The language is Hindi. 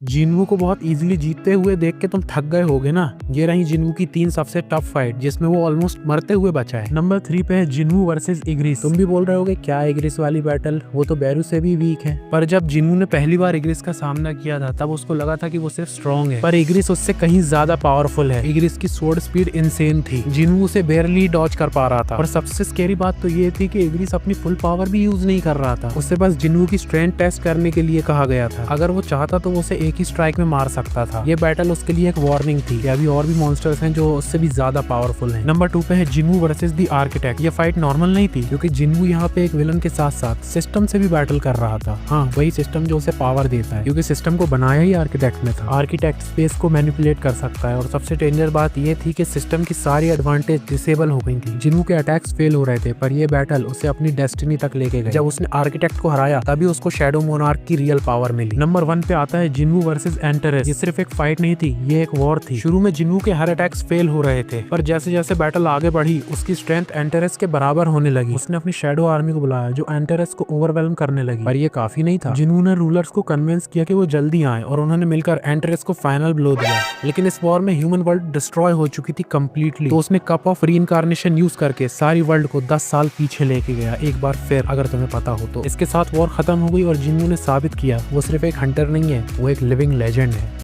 जिन्वू को बहुत इजीली जीतते हुए देख के तुम थक गए होगे ना। ये रही जिन्वू की 3 सबसे टफ फाइट जिसमें वो ऑलमोस्ट मरते हुए बचा है। नंबर 3 पे है जिन्वू वर्सेस इग्रिस। तुम भी बोल रहे होगे क्या इग्रिस वाली बैटल, वो तो बैरू से भी वीक है। पर जब जिन्वू ने पहली बार इग्रिस का सामना किया था तब उसको लगा था कि वो सिर्फ स्ट्रॉन्ग है, पर इग्रिस उससे कहीं ज्यादा पावरफुल है। इग्रिस की स्वॉर्ड स्पीड इंसेन थी, जिन्वू उसे बेयरली डॉज कर पा रहा था। और सबसे स्कैरी बात तो ये थी कि इग्रिस अपनी फुल पावर भी यूज नहीं कर रहा था, उससे बस जिन्वू की स्ट्रेंथ टेस्ट करने के लिए कहा गया था। अगर वो चाहता तो वो उसे एक ही स्ट्राइक में मार सकता था। ये बैटल उसके लिए एक वार्निंग थी कि अभी और भी मॉन्स्टर्स हैं जो उससे भी ज्यादा पावरफुल हैं। नंबर 2 पे है जिन्वू वर्सेस द आर्किटेक्ट। ये फाइट नॉर्मल नहीं थी क्योंकि जिन्वू यहाँ पे एक विलन के साथ साथ सिस्टम से भी बैटल कर रहा था। हाँ, वही सिस्टम जो उसे पावर देता है, क्योंकि सिस्टम को बनाया ही आर्किटेक्ट ने था। आर्किटेक्ट स्पेस को मैनिपुलेट कर सकता है और सबसे डेंजर बात ये थी कि सिस्टम की सारी एडवांटेज डिसेबल हो गई थी। जिन्वू के अटैक्स फेल हो रहे थे, पर ये बैटल उसे अपनी डेस्टिनी तक लेके गए। जब उसने आर्किटेक्ट को हराया तभी उसको शैडो मोनार्क की रियल पावर मिली। नंबर 1 पे आता है जिन्वू वर्सेस एंटेरेस। ये सिर्फ एक फाइट नहीं थी, ये एक वॉर थी। शुरू में जिन्वू के हर अटैक्स फेल हो रहे थे, पर जैसे जैसे बैटल आगे बढ़ी उसकी स्ट्रेंथ एंटेरेस के बराबर होने लगी। उसने अपनी शैडो आर्मी को बुलाया जो एंटेरेस को ओवरवेलम करने लगी, पर ये काफी नहीं था। जिन्वू ने रूलर्स को कन्विंस किया कि वो जल्दी आए और उन्होंने मिलकर एंटेरेस को फाइनल ब्लो दिया। लेकिन इस वॉर में ह्यूमन वर्ल्ड डिस्ट्रॉय हो चुकी थी कंप्लीटली, तो उसने कप ऑफ रीइंकार्नेशन यूज करके सारी वर्ल्ड को 10 साल पीछे लेके गया एक बार फिर, अगर तुम्हें पता हो तो। इसके साथ वॉर खत्म हो गई और जिन्वू ने साबित किया वो सिर्फ एक हंटर नहीं है, वो एक लिविंग लेजेंड है।